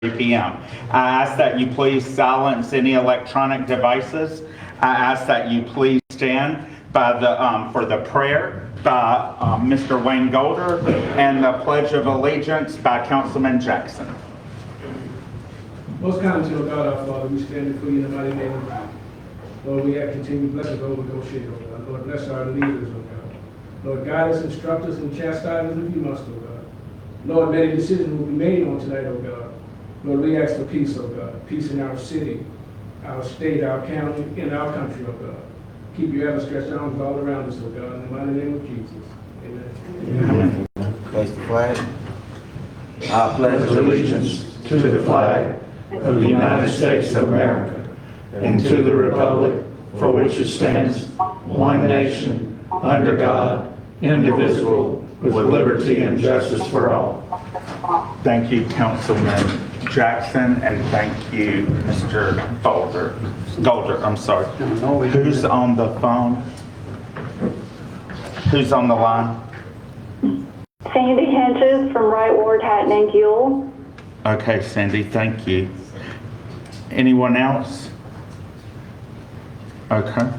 p.m. I ask that you please silence any electronic devices. I ask that you please stand by for the prayer by Mr. Wayne Golder and the Pledge of Allegiance by Councilman Jackson. Most kind to God our Father, we stand before you in the mighty name of God. Lord, we have continued blessings over Gautier, oh God. Lord, bless our leaders, oh God. Lord, guide us, instruct us, and chastise us if you must, oh God. Lord, many decisions will be made on tonight, oh God. Lord, we ask for peace, oh God. Peace in our city, our state, our county, and our country, oh God. Keep your ever-stretched arms all around us, oh God. In the mighty name of Jesus. Amen. Place the flag. I pledge allegiance to the flag of the United States of America and to the republic for which it stands, one nation, under God, indivisible, with liberty and justice for all. Thank you, Councilman Jackson, and thank you, Mr. Golder, I'm sorry. Who's on the phone? Who's on the line? Sandy Hinches from Wright Ward, Hatton and Gill. Okay, Sandy, thank you. Anyone else? Okay.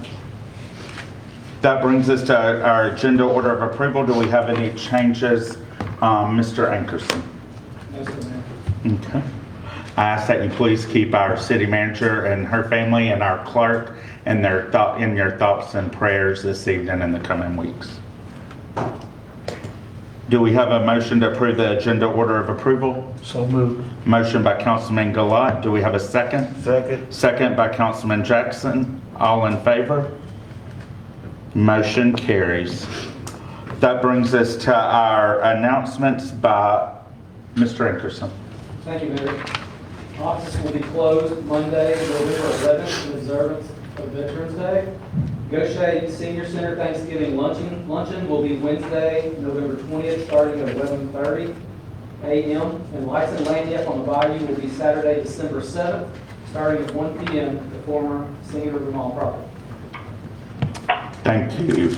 That brings us to our agenda order of approval. Do we have any changes, Mr. Ankerson? Yes, sir. Okay. I ask that you please keep our city manager and her family and our clerk in your thoughts and prayers this evening and the coming weeks. Do we have a motion to approve the agenda order of approval? So moved. Motion by Councilman Gilat. Do we have a second? Second. Second by Councilman Jackson. All in favor? Motion carries. That brings us to our announcements by Mr. Ankerson. Thank you, Mayor. Offices will be closed Monday, November 11th, in observance of Veterans Day. Gautier Senior Center Thanksgiving luncheon will be Wednesday, November 20th, starting at 11:30 a.m. And Lights and Lanyap on the Bayou will be Saturday, December 7th, starting at 1 p.m. at the former Singing River Mall property. Thank you,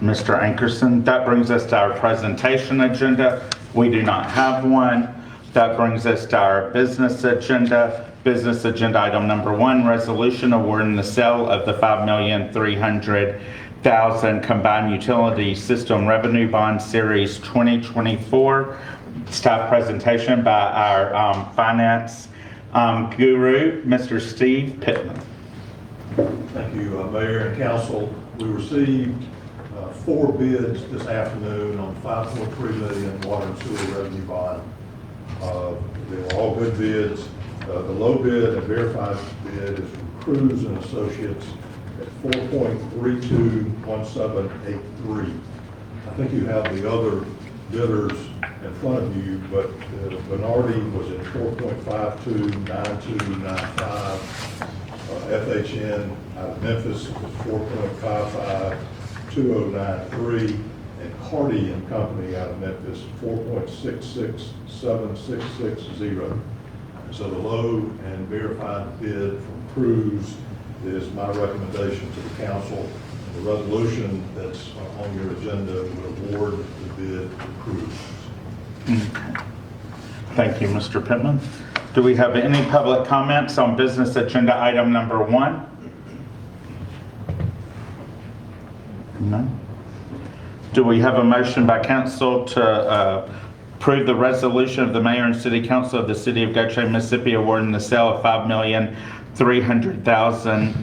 Mr. Ankerson. That brings us to our presentation agenda. We do not have one. That brings us to our business agenda. Business agenda item number 1, resolution awarding the sale of the $5,300,000 combined utility system revenue bond series 2024. Staff presentation by our finance guru, Mr. Steve Pittman. Thank you, Mayor and Council. We received 4 bids this afternoon on $5.3 million water and sewer revenue bond. They were all good bids. The low bid and verified bid is from Cruz and Associates at 4.321783. I think you have the other bidders in front of you, but Bernardi was at 4.529295. FHN out of Memphis was 4.552093, and Cardi and Company out of Memphis 4.667660. So the low and verified bid from Cruz is my recommendation to the council. The resolution that's on your agenda would award the bid to Cruz. Okay. Thank you, Mr. Pittman. Do we have any public comments on business agenda item number 1? No. Do we have a motion by council to approve the resolution of the mayor and city council of the city of Gautier, Mississippi, awarding the sale of $5,300,000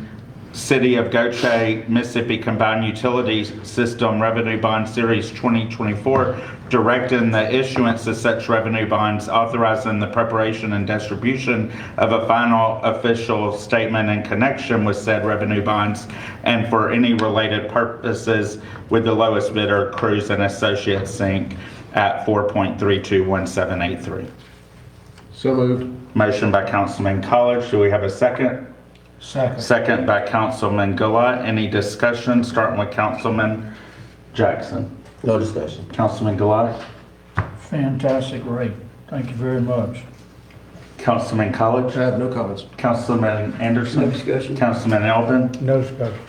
City of Gautier, Mississippi Combined Utility System Revenue Bond Series 2024, directing the issuance of such revenue bonds, authorizing the preparation and distribution of a final official statement in connection with said revenue bonds, and for any related purposes with the lowest bidder, Cruz and Associates Inc. at 4.321783. So moved. Motion by Councilman College. Do we have a second? Second. Second by Councilman Gilat. Any discussion? Starting with Councilman Jackson. No discussion. Councilman Gilat. Fantastic rate. Thank you very much. Councilman College. I have no comments. Councilman Anderson. No discussion. Councilman Eldon. No discussion.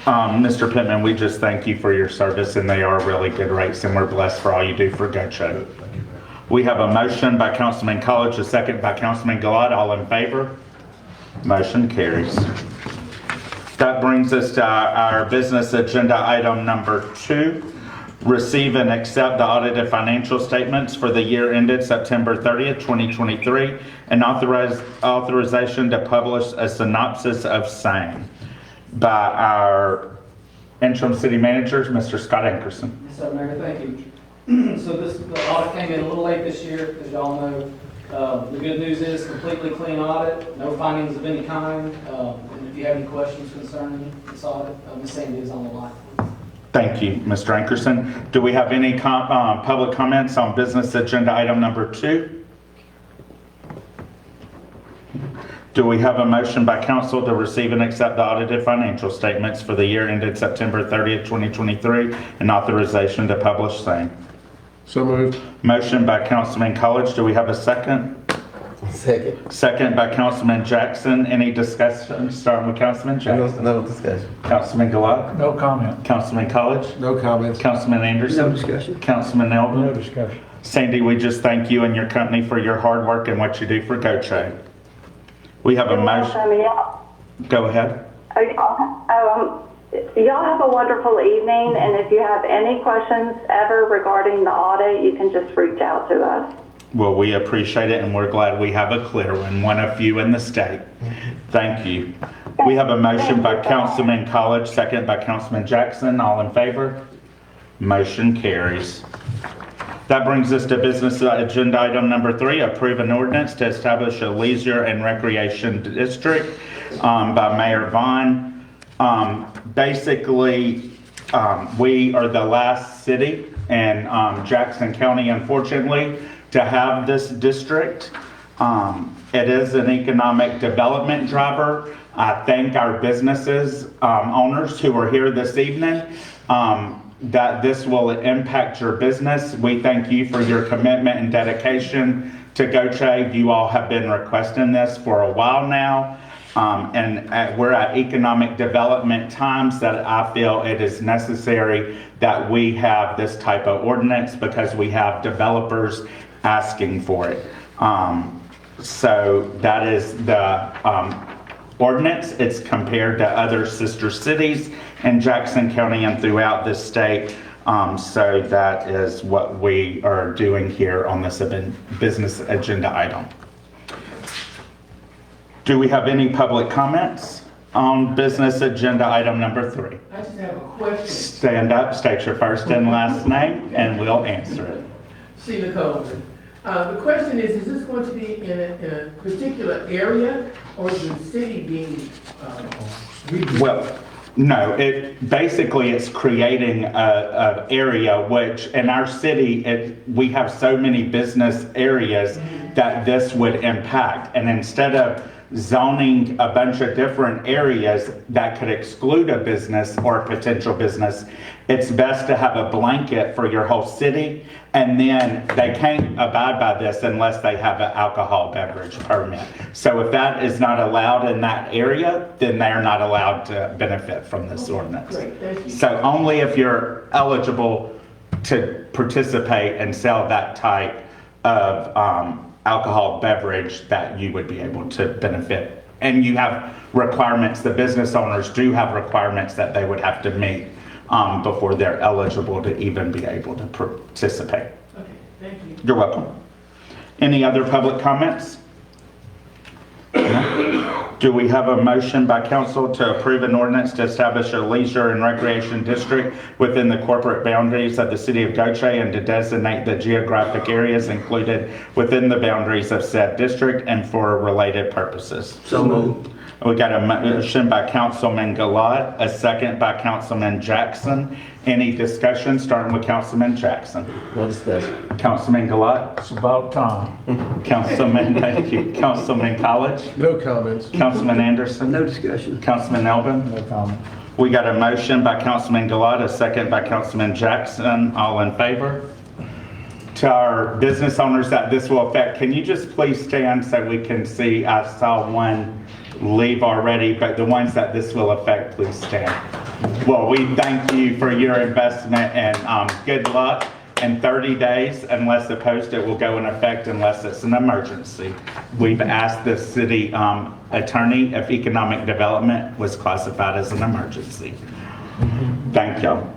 Mr. Pittman, we just thank you for your service, and they are really good rates, and we're blessed for all you do for Gautier. We have a motion by Councilman College, a second by Councilman Gilat. All in favor? Motion carries. That brings us to our business agenda item number 2. Receive and accept the audited financial statements for the year ended September 30th, 2023, and authorization to publish a synopsis of same by our interim city manager, Mr. Scott Ankerson. Yes, sir, Mayor, thank you. So the audit came in a little late this year, as y'all know. The good news is completely clean audit, no findings of any kind. And if you have any questions concerning this audit, Ms. Sandy is on the line. Thank you, Mr. Ankerson. Do we have any public comments on business agenda item number 2? Do we have a motion by council to receive and accept the audited financial statements for the year ended September 30th, 2023, and authorization to publish same? So moved. Motion by Councilman College. Do we have a second? Second. Second by Councilman Jackson. Any discussion? Starting with Councilman Jackson. No discussion. Councilman Gilat. No comment. Councilman College. No comments. Councilman Anderson. No discussion. Councilman Elvin. No discussion. Sandy, we just thank you and your company for your hard work and what you do for Gautier. We have a motion. Go ahead. Y'all have a wonderful evening, and if you have any questions ever regarding the audit, you can just reach out to us. Well, we appreciate it, and we're glad we have a clear one of few in the state. Thank you. We have a motion by Councilman College, second by Councilman Jackson. All in favor? Motion carries. That brings us to business agenda item number 3, approve an ordinance to establish a leisure and recreation district by Mayor Vaughn. Basically, we are the last city in Jackson County, unfortunately, to have this district. It is an economic development driver. I thank our businesses owners who are here this evening that this will impact your business. We thank you for your commitment and dedication to Gautier. You all have been requesting this for a while now. We're at economic development times that I feel it is necessary that we have this type of ordinance because we have developers asking for it. So that is the ordinance. It's compared to other sister cities in Jackson County and throughout the state. So that is what we are doing here on this business agenda item. Do we have any public comments on business agenda item number 3? I just have a question. Stand up, state your first and last name, and we'll answer it. Sheila Coleman. The question is this going to be in a particular area, or is the city being? Well, no, it's creating a area which in our city, we have so many business areas that this would impact. And instead of zoning a bunch of different areas that could exclude a business or a potential business, it's best to have a blanket for your whole city, and then they can't abide by this unless they have an alcohol beverage permit. So if that is not allowed in that area, then they're not allowed to benefit from this ordinance. Great, thank you. So only if you're eligible to participate and sell that type of alcohol beverage that you would be able to benefit. And you have requirements, the business owners do have requirements that they would have to meet before they're eligible to even be able to participate. Okay, thank you. You're welcome. Any other public comments? No? Do we have a motion by council to approve an ordinance to establish a leisure and recreation district within the corporate boundaries of the city of Gautier and to designate the geographic areas included within the boundaries of said district and for related purposes? So moved. We got a motion by Councilman Gilat, a second by Councilman Jackson. Any discussion, starting with Councilman Jackson? No discussion. Councilman Gilat? It's about time. Councilman, thank you. Councilman College? No comments. Councilman Anderson? No discussion. Councilman Elvin? No comment. We got a motion by Councilman Gilat, a second by Councilman Jackson. All in favor? To our business owners that this will affect, can you just please stand so we can see? I saw one leave already, but the ones that this will affect, please stand. Well, we thank you for your investment and good luck in 30 days. Unless opposed, it will go in effect unless it's an emergency. We've asked the city attorney if economic development was classified as an emergency. Thank y'all.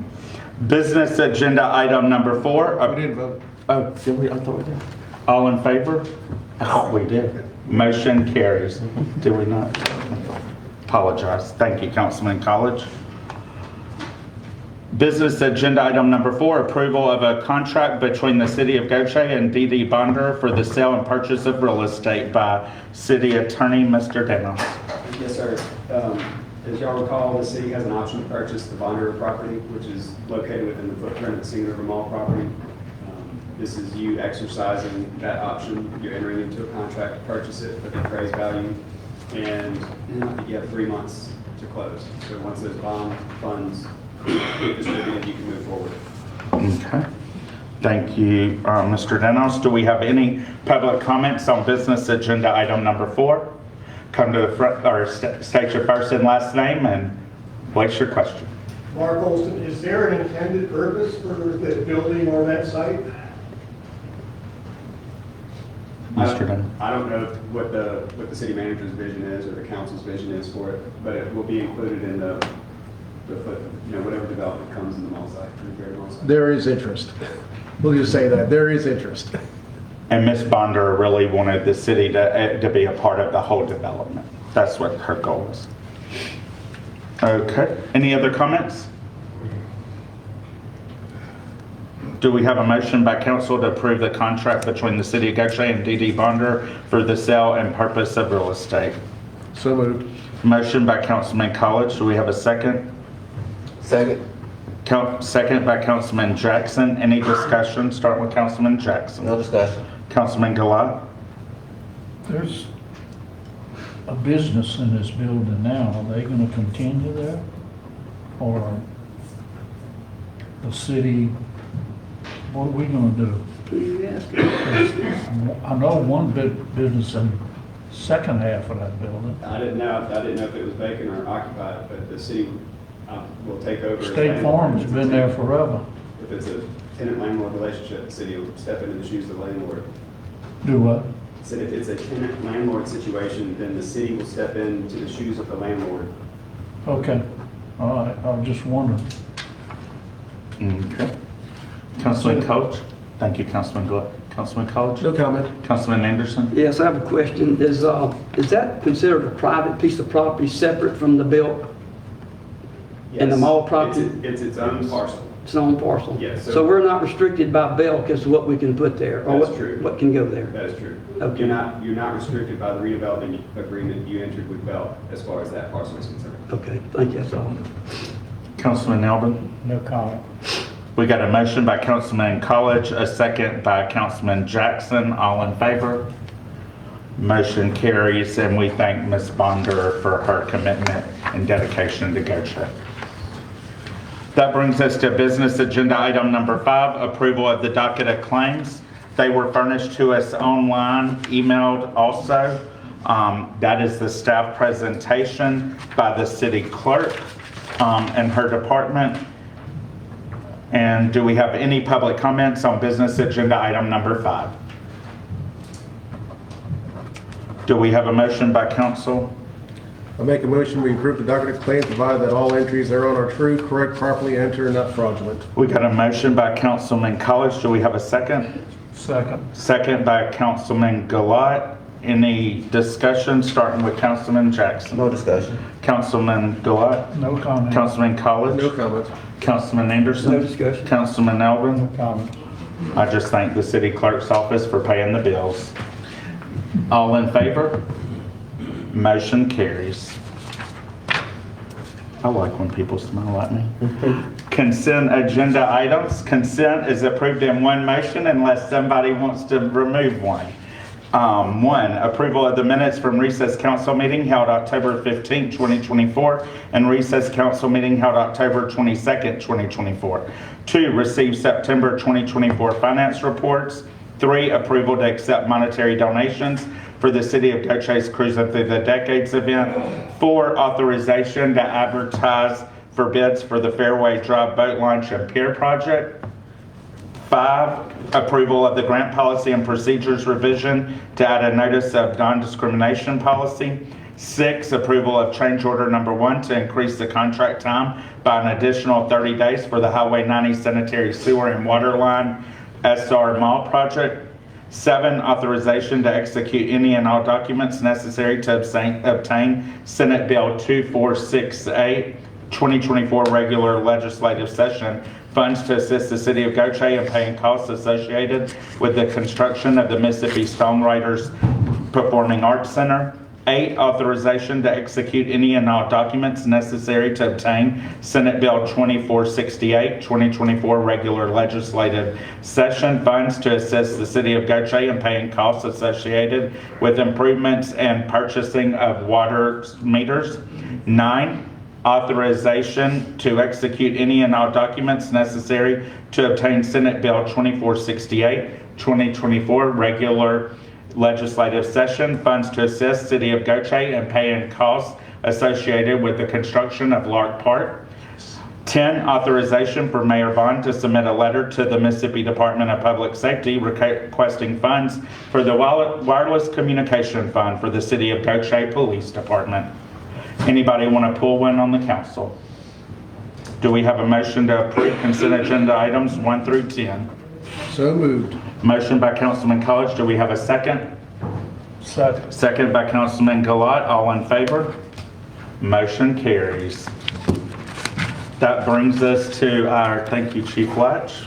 Business agenda item number 4. We didn't vote. Oh, did we? I thought we did. All in favor? Oh, we did. Motion carries. Do we not? Apologize. Thank you, Councilman College. Business agenda item number 4, approval of a contract between the City of Gautier and D.D. Bonder for the sale and purchase of real estate by City Attorney, Mr. Dennis. Yes, sir. As y'all recall, the city has an option to purchase the Bonder property, which is located within the footprint of the Singing River Mall property. This is you exercising that option. You're entering into a contract to purchase it for the appraised value, and I think you have 3 months to close. So once those bond funds get distributed, you can move forward. Okay. Thank you, Mr. Dennis. Do we have any public comments on business agenda item number 4? Come to the front, or state your first and last name and what's your question? Mark Olson, is there an intended purpose for the building or that site? Mr. Dennis. I don't know what the city manager's vision is or the council's vision is for it, but it will be included in the whatever development comes in the mall site, in the very mall site. There is interest. We'll just say that, there is interest. And Ms. Bonder really wanted the city to be a part of the whole development. That's what her goal is. Okay. Any other comments? Do we have a motion by council to approve the contract between the City of Gautier and D.D. Bonder for the sale and purpose of real estate? So moved. Motion by Councilman College. Do we have a second? Second. Second by Councilman Jackson. Any discussion? Start with Councilman Jackson. No discussion. Councilman Gilat. There's a business in this building now. Are they gonna continue there? Or the city, what are we gonna do? I know one business in second half of that building. I didn't know if it was vacant or occupied, but the city will take over. State Farm's been there forever. If it's a tenant-landlord relationship, the city will step into the shoes of the landlord. Do what? So if it's a tenant-landlord situation, then the city will step into the shoes of the landlord. Okay, all right, I was just wondering. Okay. Councilman College. Thank you, Councilman Gilat. Councilman College. No comment. Councilman Anderson. Yes, I have a question. Is that considered a private piece of property separate from the built and the mall property? It's its own parcel. It's an own parcel? Yes. So we're not restricted by Belk as to what we can put there? Or That's true. what can go there? That is true. Okay. You're not restricted by the redevelopment agreement you entered with Bell as far as that parcel is concerned. Okay, thank you, that's all. Councilman Elvin. No comment. We got a motion by Councilman College, a second by Councilman Jackson. All in favor? Motion carries, and we thank Ms. Bonder for her commitment and dedication to Gautier. That brings us to business agenda item number 5, approval of the docket of claims. They were furnished to us online, emailed also. That is the staff presentation by the city clerk and her department. And do we have any public comments on business agenda item number 5? Do we have a motion by council? I make a motion, we approve the docket of claims, provided that all entries thereon are true, correct, properly entered, and not fraudulent. We got a motion by Councilman College. Do we have a second? Second. Second by Councilman Gilat. Any discussion, starting with Councilman Jackson? No discussion. Councilman Gilat? No comment. Councilman College? No comment. Councilman Anderson? No discussion. Councilman Elvin? No comment. I just thank the city clerk's office for paying the bills. All in favor? Motion carries. I like when people smile at me. Consent agenda items. Consent is approved in one motion unless somebody wants to remove one. 1, approval of the minutes from recess council meeting held October 15, 2024, and recess council meeting held October 22nd, 2024. 2, receive September 2024 finance reports. 3, approval to accept monetary donations for the City of Gautier's Cruising Through the Decades event. 4, authorization to advertise for bids for the Fairway Drive Boat Launch and Pier project. 5, approval of the grant policy and procedures revision to add a notice of non-discrimination policy. 6, approval of change order number 1 to increase the contract time by an additional 30 days for the Highway 90 sanitary sewer and water line SR Mall project. 7, authorization to execute any and all documents necessary to obtain Senate Bill 2468, 2024 regular legislative session, funds to assist the city of Gautier in paying costs associated with the construction of the Mississippi Songwriters Performing Arts Center. 8, authorization to execute any and all documents necessary to obtain Senate Bill 2468, 2024 regular legislative session, funds to assist the city of Gautier in paying costs associated with improvements and purchasing of water meters. 9, authorization to execute any and all documents necessary to obtain Senate Bill 2468, 2024 regular legislative session, funds to assist City of Gautier in paying costs associated with the construction of Lark Park. 10, authorization for Mayor Bond to submit a letter to the Mississippi Department of Public Safety requesting funds for the wireless communication fund for the City of Gautier Police Department. Anybody want to pull one on the council? Do we have a motion to approve consent agenda items 1 through 10? So moved. Motion by Councilman College. Do we have a second? Second. Second by Councilman Gilat. All in favor? Motion carries. That brings us to our, thank you, Chief Latch.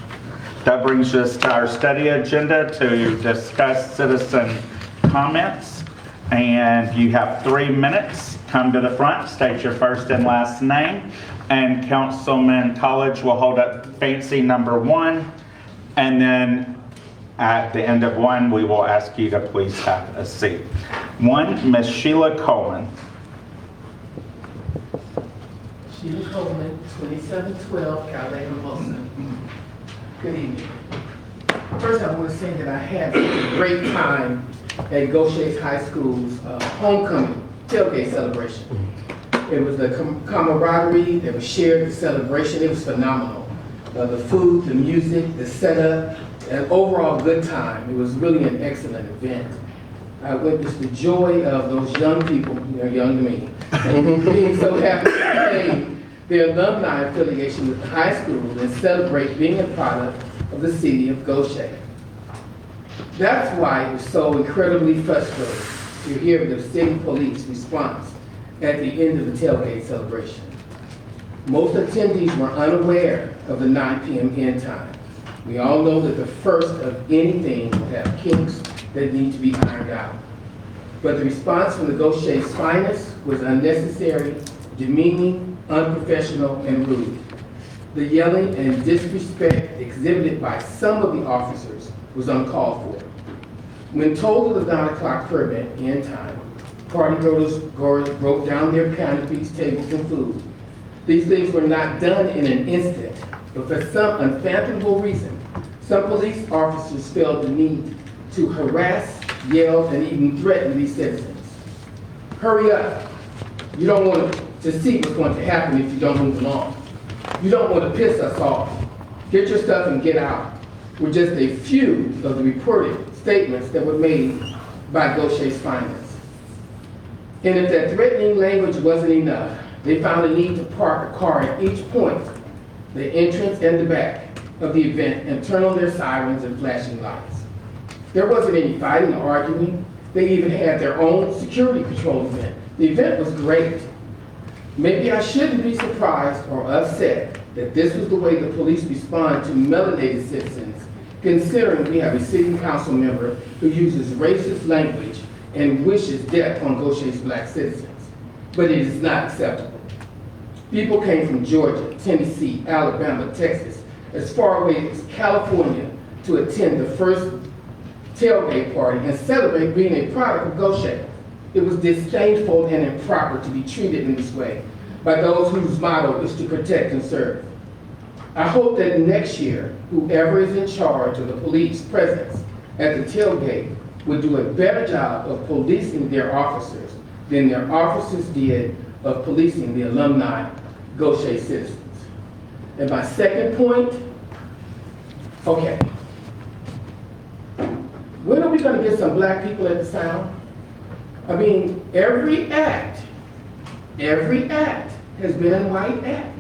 That brings us to our study agenda to discuss citizen comments. And you have 3 minutes. Come to the front, state your first and last name, and Councilman College will hold up fancy number 1. And then at the end of 1, we will ask you to please have a seat. 1, Ms. Sheila Coleman. Sheila Coleman, 2712 Calais, Wilson. Good evening. First, I want to say that I had such a great time at Gautier High School's homecoming tailgate celebration. It was the camaraderie that was shared, the celebration. It was phenomenal. The food, the music, the setup, an overall good time. It was really an excellent event. I witnessed the joy of those young people, they're young to me, being so happy to play their alumni affiliation with the high school and celebrate being a product of the city of Gautier. That's why it was so incredibly frustrating to hear the city police response at the end of the tailgate celebration. Most attendees were unaware of the 9 p.m. end time. We all know that the first of anything will have kinks that need to be ironed out. But the response from the Gautier's finest was unnecessary, demeaning, unprofessional, and rude. The yelling and disrespect exhibited by some of the officers was uncalled for. When told of the 9 o'clock permit end time, party goers broke down their canopies, tables, and food. These things were not done in an instant, but for some unfathomable reason, some police officers felt the need to harass, yell, and even threaten these citizens. Hurry up. You don't want to see what's going to happen if you don't move along. You don't want to piss us off. Get your stuff and get out. Were just a few of the reported statements that were made by Gautier's finest. And if that threatening language wasn't enough, they found a need to park a car at each point, the entrance and the back of the event, and turn on their sirens and flashing lights. There wasn't any fighting or arguing. They even had their own security patrol event. The event was great. Maybe I shouldn't be surprised or upset that this was the way the police respond to melanated citizens, considering we have a city council member who uses racist language and wishes death on Gautier's black citizens. But it is not acceptable. People came from Georgia, Tennessee, Alabama, Texas, as far away as California to attend the first tailgate party and celebrate being a product of Gautier. It was disdainful and improper to be treated in this way by those whose motto is to protect and serve. I hope that next year, whoever is in charge of the police presence at the tailgate would do a better job of policing their officers than their officers did of policing the alumni Gautier citizens. And my second point, okay, When are we gonna get some black people at the sound? I mean, every act has been a white act.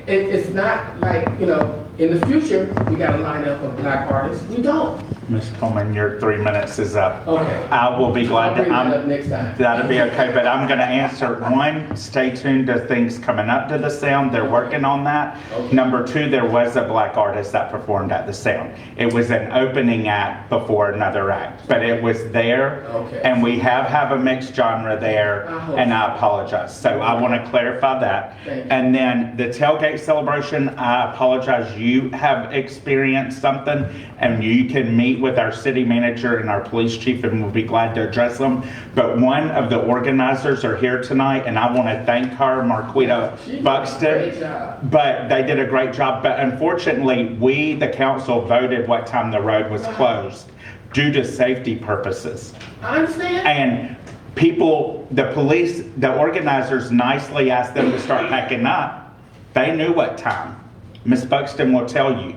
It's not like, you know, in the future, we gotta line up of black artists. We don't. Ms. Coleman, your 3 minutes is up. Okay. I will be glad I'll to, bring that up next time. that'll be okay, but I'm gonna answer, one, stay tuned to things coming up to the sound, they're working on that. Okay. Number two, there was a black artist that performed at the sound. It was an opening act before another act, but it was there. Okay. And we have a mixed genre there, I hope and so. I apologize. So I wanna clarify that. Thank you. And then the tailgate celebration, I apologize, you have experienced something, and you can meet with our city manager and our police chief, and we'll be glad to address them. But one of the organizers are here tonight, and I want to thank her, Marquita She did a Buxton. great job. But they did a great job. But unfortunately, we, the council, voted what time the road was closed due to safety purposes. I understand. And people, the police, the organizers nicely asked them to start packing up. They knew what time. Miss Buxton will tell you.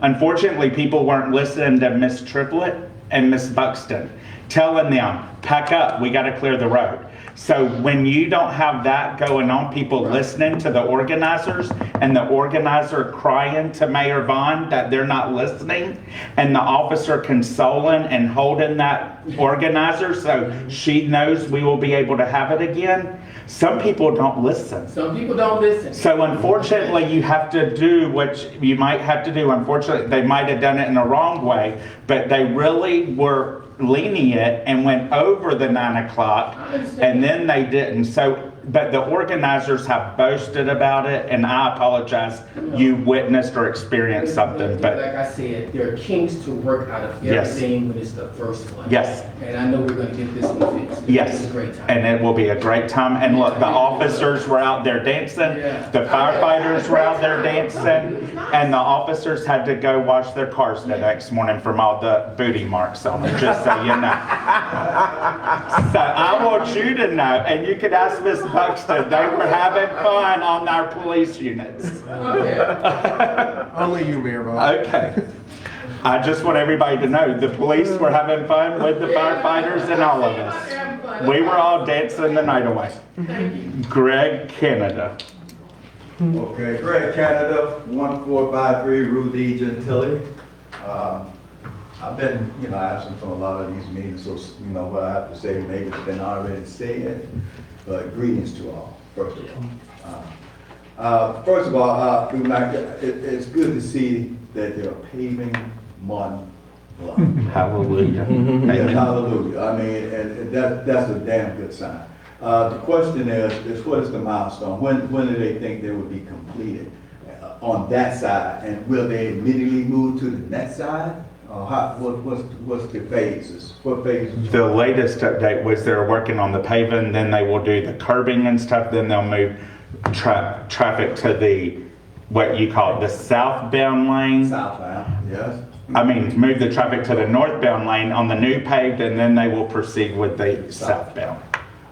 Unfortunately, people weren't listening to Miss Triplett and Miss Buxton, telling them, pack up, we gotta clear the road. So when you don't have that going on, people listening to the organizers and the organizer crying to Mayor Vaughn that they're not listening, and the officer consoling and holding that organizer so she knows we will be able to have it again, some people don't listen. Some people don't listen. So unfortunately, you have to do what you might have to do. Unfortunately, they might have done it in the wrong way, but they really were lenient and went over the 9 o'clock, I understand. and then they didn't. So, but the organizers have boasted about it, and I apologize. You witnessed or experienced something, but Like I said, there are kinks to work out of Yes. everything when it's the first one. yes. And I know we're gonna get this one fixed. Yes, It's a great time. and it will be a great time. And look, the officers were out there dancing, the firefighters were out there dancing, and the officers had to go wash their cars the next morning from all the booty marks on them, just so you know. So I want you to know, and you could ask Miss Buxton, they were having fun on our police units. Only you, Mayor Vaughn. Okay. I just want everybody to know, the police were having fun with the firefighters and all of us. We were all dancing the night away. Greg Canada. Okay, Greg Canada, 1453 Rue D. Gentilly. I've been, absent from a lot of these meetings, so, what I have to say maybe it's been already said, but greetings to all, first of all. First of all, it's good to see that they're paving Martin block. Hallelujah. Yeah, hallelujah. I mean, and that's a damn good sign. The question is what is the milestone? When do they think they will be completed on that side? And will they immediately move to the next side? What's the phases? What phases? The latest update was they're working on the paving, then they will do the curbing and stuff, then they'll move traffic to the, what you call the southbound lane. Southbound, yes. I mean, move the traffic to the northbound lane on the new paved, and then they will proceed with the southbound.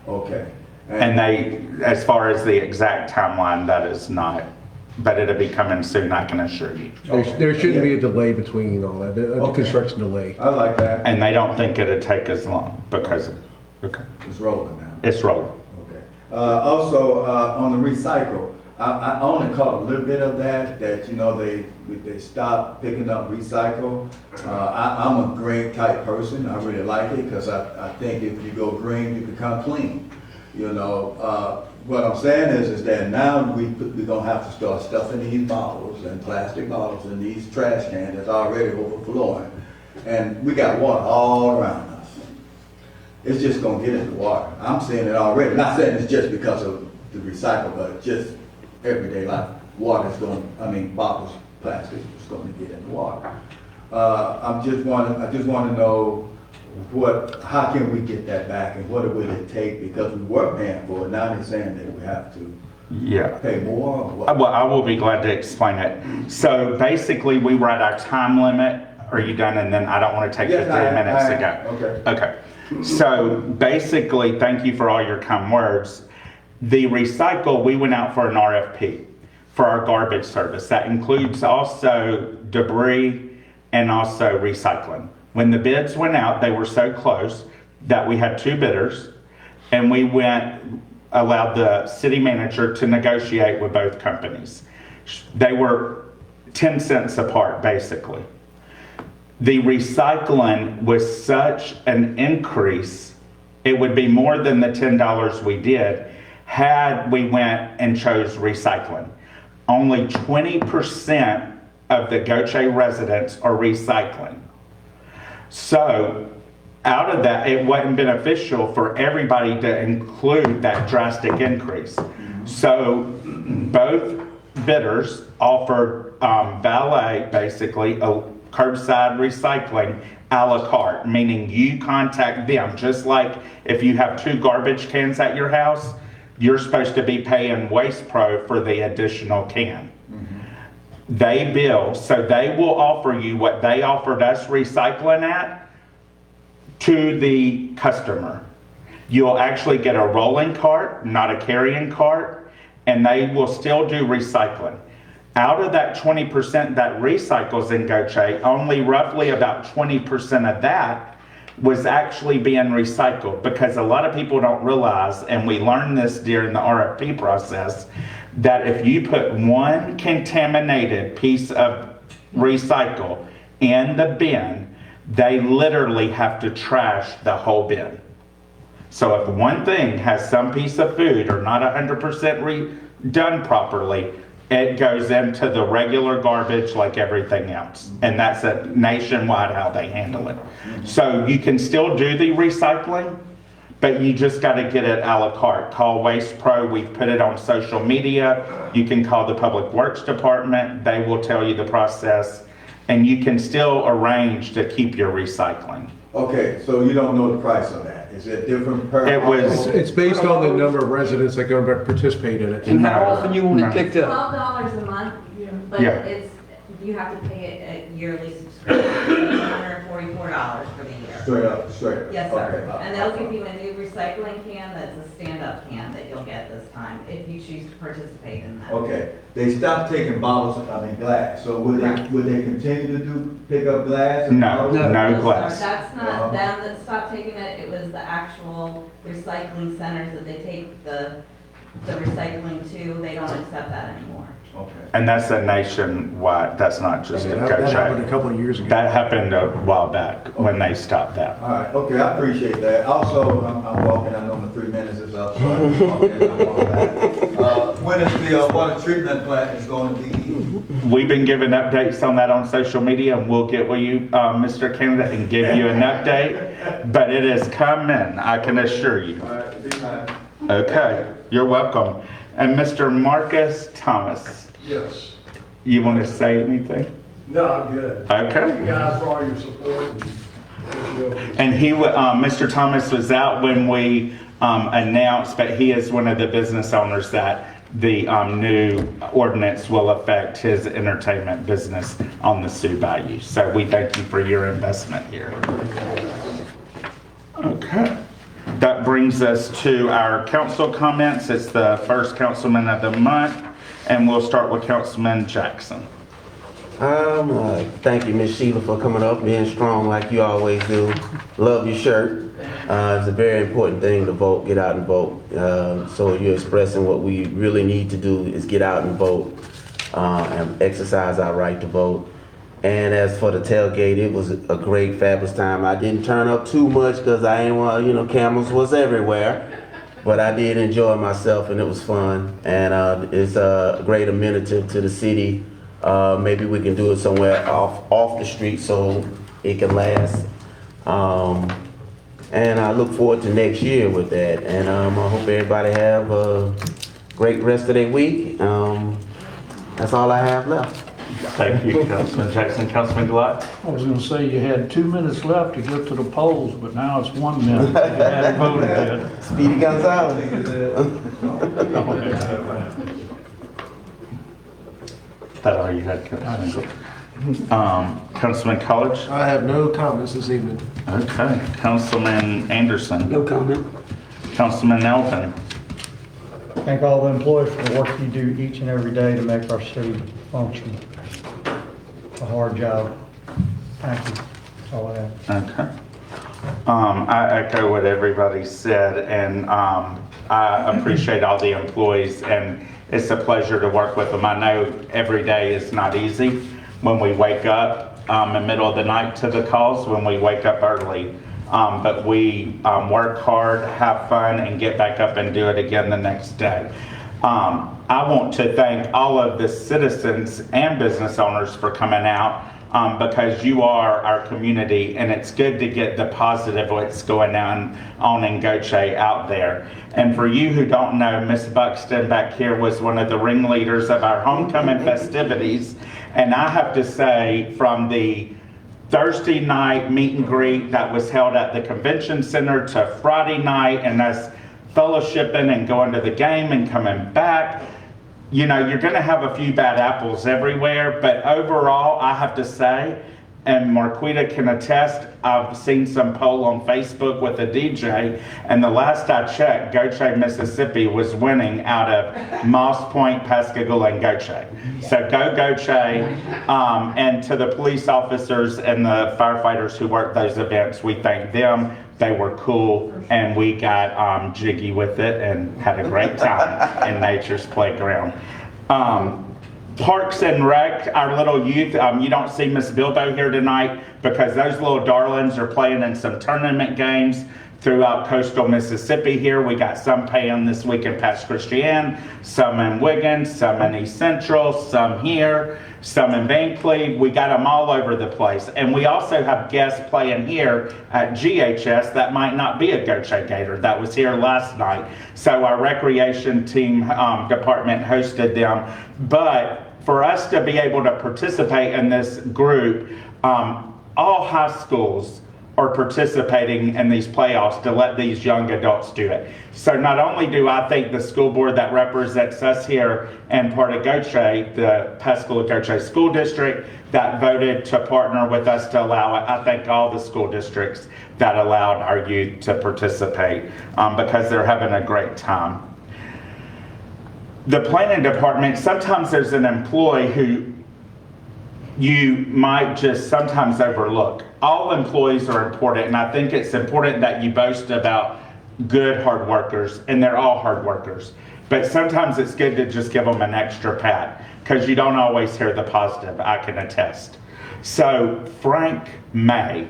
Okay. And they, as far as the exact timeline, that is not, but it'll be coming soon, I can assure you. There shouldn't be a delay between all that, a construction delay. I like that. And they don't think it'll take as long because, okay, It's rolling now. it's rolling. Okay. Also, on the recycle, I only caught a little bit of that, they stopped picking up recycle. I'm a green type person. I really like it because I think if you go green, you become clean. What I'm saying is that now we're gonna have to start stuffing these bottles and plastic bottles in these trash cans that's already overflowing. And we got water all around us. It's just gonna get in the water. I'm seeing it already. Not saying it's just because of the recycle, but just everyday life. Bottles, plastic is gonna get in the water. I just want to know how can we get that back and what will it take, because we were paying for it, now they're saying that we have to pay more or what? Well, I will be glad to explain it. So basically, we were at our time limit. Are you done? And then I don't want to take Yes, 15 minutes to go. Okay. Okay. So basically, thank you for all your kind words. The recycle, we went out for an RFP for our garbage service. That includes also debris and also recycling. When the bids went out, they were so close that we had two bidders, and we allowed the city manager to negotiate with both companies. They were 10 cents apart, basically. The recycling was such an increase, it would be more than the $10 we did had we went and chose recycling. Only 20% of the Gautier residents are recycling. So out of that, it wasn't beneficial for everybody to include that drastic increase. So both bidders offered valet, basically, a curbside recycling a la carte, meaning you contact them. Just like if you have 2 garbage cans at your house, you're supposed to be paying Waste Pro for the additional can. They bill, so they will offer you what they offered us recycling at to the customer. You'll actually get a rolling cart, not a carrying cart, and they will still do recycling. Out of that 20% that recycles in Gautier, only roughly about 20% of that was actually being recycled, because a lot of people don't realize, and we learned this during the RFP process, that if you put one contaminated piece of recycle in the bin, they literally have to trash the whole bin. So if one thing has some piece of food or not 100% done properly, it goes into the regular garbage like everything else. And that's nationwide how they handle it. So you can still do the recycling, but you just got to get it a la carte. Call Waste Pro. We've put it on social media. You can call the Public Works Department. They will tell you the process, and you can still arrange to keep your recycling. Okay, so you don't know the price of that? Is it different per? It was- It's based on the number of residents that go to participate in it. And how often you want it picked up? $12 a month, but Yeah. you have to pay it a yearly subscription, $144 for the year. Straight up? Yes, sir. Okay. And they'll give you a new recycling can that's a stand-up can that you'll get this time, if you choose to participate in that. Okay, they stopped taking glass, so would they continue to pick up glass? and No, bottles? no glass. That's not them that stopped taking it, it was the actual recycling centers that they take the recycling to, they don't accept that anymore. Okay. And that's a nationwide, that's not just in That happened a Gautier. couple of years ago. That happened a while back when they stopped that. All right, okay, I appreciate that. Also, I'm walking, I know my 3 minutes is up, so I'm walking, I'm walking back. When is the water treatment plant is going to be? We've been giving updates on that on social media, and we'll get with you, Mr. Candidate, and give you an update. But it is coming, I can assure you. All right, big time. Okay, you're welcome. And Mr. Marcus Thomas, Yes. you want to say anything? No, I'm good. Thank Okay. you guys for all your support. And Mr. Thomas was out when we announced, but he is one of the business owners that the new ordinance will affect his entertainment business on the Sioux Bayou. So we thank you for your investment here. Okay. That brings us to our council comments. It's the first councilman of the month, and we'll start with Councilman Jackson. Thank you, Ms. Sheila, for coming up, being strong like you always do. Love your shirt. It's a very important thing to vote, get out and vote. So you're expressing what we really need to do is get out and vote, and exercise our right to vote. And as for the tailgate, it was a great, fabulous time. I didn't turn up too much because I ain't want, cameras was everywhere. But I did enjoy myself, and it was fun. And it's a great amenity to the city. Maybe we can do it somewhere off the street so it can last. And I look forward to next year with that. And I hope everybody have a great rest of their week. That's all I have left. Thank you, Councilman Jackson. Councilman Gilat? I was gonna say you had 2 minutes left to get to the polls, but now it's 1 minute. You hadn't voted yet. Speedy Gonzalez. That all you had, Councilman? Councilman College? I have no comments this evening. Okay. Councilman Anderson? No comment. Councilman Elvin? Thank all the employees for the work you do each and every day to make our city function. A hard job. Thank you. That's all I have. Okay. I echo what everybody said, and I appreciate all the employees, and it's a pleasure to work with them. I know every day is not easy when we wake up in the middle of the night to the calls, when we wake up early. But we work hard, have fun, and get back up and do it again the next day. I want to thank all of the citizens and business owners for coming out because you are our community, and it's good to get the positive what's going on in Gautier out there. And for you who don't know, Miss Buxton back here was one of the ringleaders of our homecoming festivities. And I have to say, from the Thursday night meet and greet that was held at the convention center to Friday night and us fellowshipping and going to the game and coming back, you know, you're going to have a few bad apples everywhere, but overall, I have to say, and Marquita can attest, I've seen some poll on Facebook with a DJ, and the last I checked, Gautier, Mississippi was winning out of Moss Point, Pascagoula, and Gautier. So go Gautier, and to the police officers and the firefighters who worked those events, we thank them. They were cool, and we got jiggy with it and had a great time in nature's playground. Parks and Rec, our little youth, you don't see Miss Bilbo here tonight because those little darlings are playing in some tournament games throughout coastal Mississippi here. We got some playing this week in Pass Christian, some in Wiggins, some in East Central, some here, some in Van Cleve. We got them all over the place. And we also have guests playing here at GHS that might not be a Gautier Gator. That was here last night. So our recreation team department hosted them. But for us to be able to participate in this group, all high schools are participating in these playoffs to let these young adults do it. So not only do I thank the school board that represents us here and part of Gautier, the Pascagoula Gautier School District, that voted to partner with us to allow it. I thank all the school districts that allowed our youth to participate because they're having a great time. The planning department, sometimes there's an employee who you might just sometimes overlook. All employees are important, and I think it's important that you boast about good hard workers, and they're all hard workers. But sometimes it's good to just give them an extra pat, because you don't always hear the positive, I can attest. So Frank May,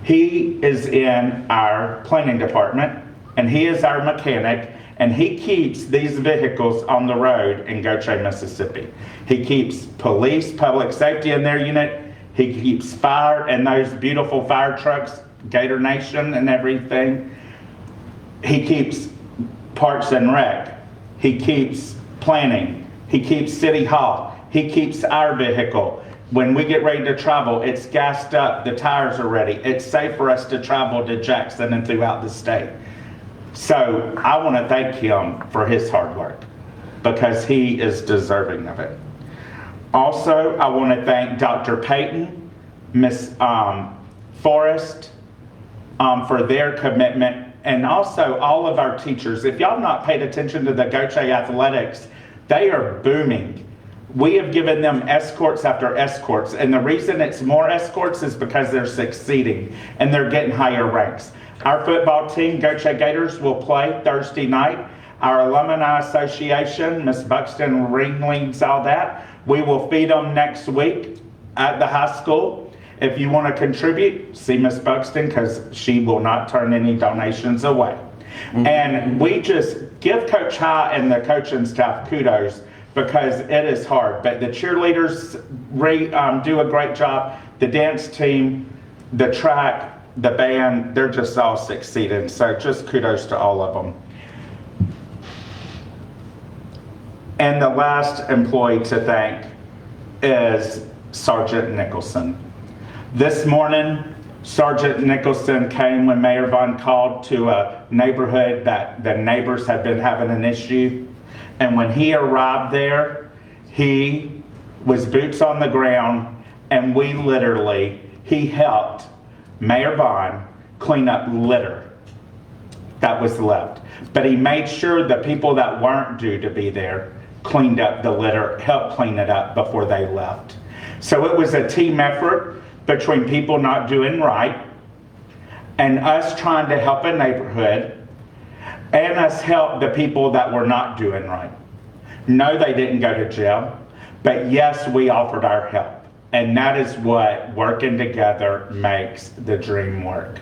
he is in our planning department, and he is our mechanic, and he keeps these vehicles on the road in Gautier, Mississippi. He keeps police, public safety in their unit. He keeps fire and those beautiful fire trucks, Gator Nation and everything. He keeps Parks and Rec. He keeps planning. He keeps City Hall. He keeps our vehicle. When we get ready to travel, it's gassed up. The tires are ready. It's safe for us to travel to Jackson and throughout the state. So I want to thank him for his hard work because he is deserving of it. Also, I want to thank Dr. Payton, Miss Forrest for their commitment, and also all of our teachers. If y'all have not paid attention to the Gautier athletics, they are booming. We have given them escorts after escorts, and the reason it's more escorts is because they're succeeding and they're getting higher ranks. Our football team, Gautier Gators, will play Thursday night. Our Alumni Association, Miss Buxton ringleads all that. We will feed them next week at the high school. If you want to contribute, see Miss Buxton because she will not turn any donations away. And we just give Coach High and the coaching staff kudos because it is hard. But the cheerleaders do a great job. The dance team, the track, the band, they're just all succeeding. So just kudos to all of them. And the last employee to thank is Sergeant Nicholson. This morning, Sergeant Nicholson came when Mayor Vaughn called to a neighborhood that the neighbors had been having an issue. And when he arrived there, he was boots on the ground, and he helped Mayor Vaughn clean up litter that was left. But he made sure the people that weren't due to be there cleaned up the litter, helped clean it up before they left. So it was a team effort, between people not doing right and us trying to help a neighborhood and us help the people that were not doing right. No, they didn't go to jail, but yes, we offered our help. And that is what working together makes the dream work.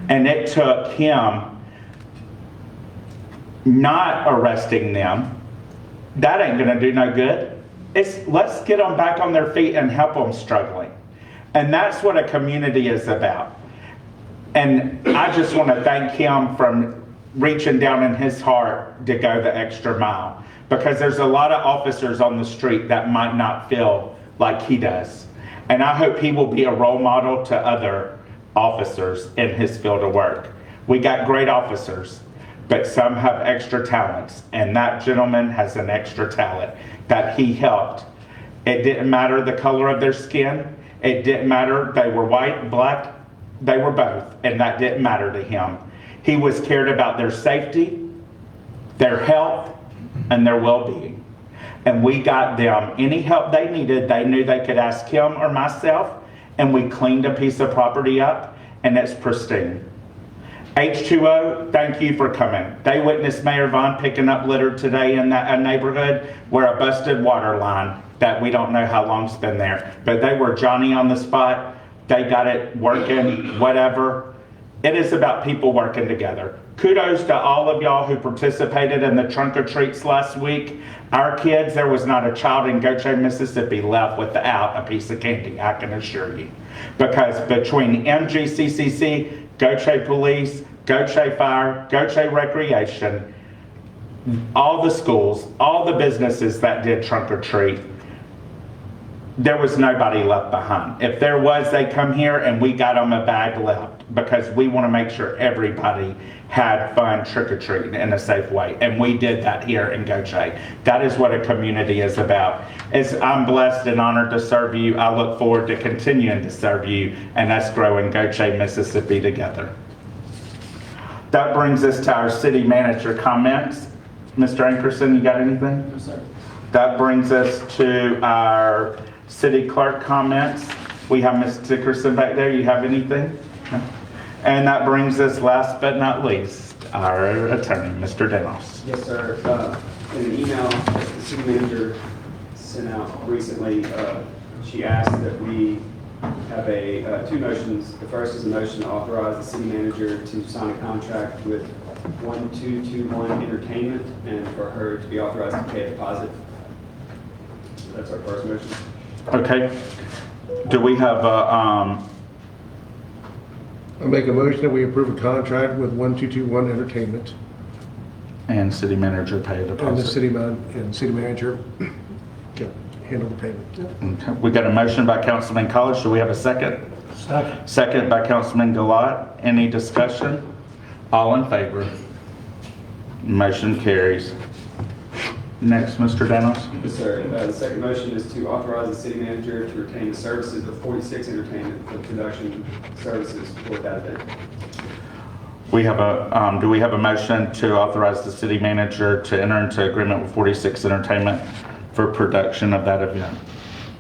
And it took him not arresting them. That ain't gonna do no good. Let's get them back on their feet and help them struggling. And that's what a community is about. And I just want to thank him from reaching down in his heart to go the extra mile. Because there's a lot of officers on the street that might not feel like he does. And I hope he will be a role model to other officers in his field of work. We got great officers, but some have extra talents. And that gentleman has an extra talent that he helped. It didn't matter the color of their skin. It didn't matter they were white, black, they were both. And that didn't matter to him. He was cared about their safety, their health, and their well-being. And we got them any help they needed. They knew they could ask him or myself, and we cleaned a piece of property up, and it's pristine. H2O, thank you for coming. They witnessed Mayor Vaughn picking up litter today in that neighborhood where a busted water line that we don't know how long's been there. But they were Johnny on the spot. They got it working, whatever. It is about people working together. Kudos to all of y'all who participated in the trunk or treats last week. Our kids, there was not a child in Gautier, Mississippi left without a piece of candy, I can assure you. Because between MGCCC, Gautier Police, Gautier Fire, Gautier Recreation, all the schools, all the businesses that did trunk or treat, there was nobody left behind. If there was, they come here and we got them a bag left because we want to make sure everybody had fun trick-or-treating in a safe way. And we did that here in Gautier. That is what a community is about. I'm blessed and honored to serve you. I look forward to continuing to serve you and us growing Gautier, Mississippi together. That brings us to our city manager comments. Mr. Ankerson, you got anything? No, sir. That brings us to our city clerk comments. We have Ms. Dickerson back there. You have anything? No? And that brings us, last but not least, our attorney, Mr. Denos. Yes, sir. In an email that the city manager sent out recently, she asked that we have two motions. The first is a motion to authorize the city manager to sign a contract with 1221 Entertainment and for her to be authorized to pay a deposit. So that's our first motion. Okay. Do we have a, I make a motion that we approve a contract with 1221 Entertainment and city manager pay a and the deposit? city manager can handle the payment. Okay. We got a motion by Councilman College. Do we have a second? Second. Second by Councilman Gilat. Any discussion? All in favor? Motion carries. Next, Mr. Danos. Yes, sir. The second motion is to authorize the city manager to retain the services of 46 Entertainment for production services for that event. We have a, do we have a motion to authorize the city manager to enter into agreement with 46 Entertainment for production of that event?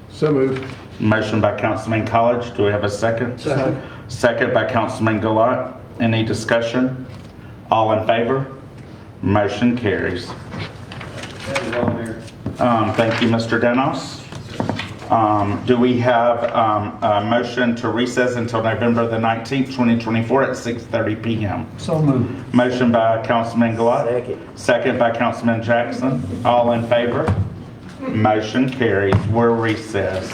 So moved. Motion by Councilman College. Do we have a second? Second. Second by Councilman Gilat. Any discussion? All in favor? Motion carries. That is all, Mayor. Thank you, Mr. Denos. Do we have a motion to recess until November the 19th, 2024 at 6:30 p.m.? So moved. Motion by Councilman Gilat. Second. Second by Councilman Jackson. All in favor? Motion carries. We're recessed.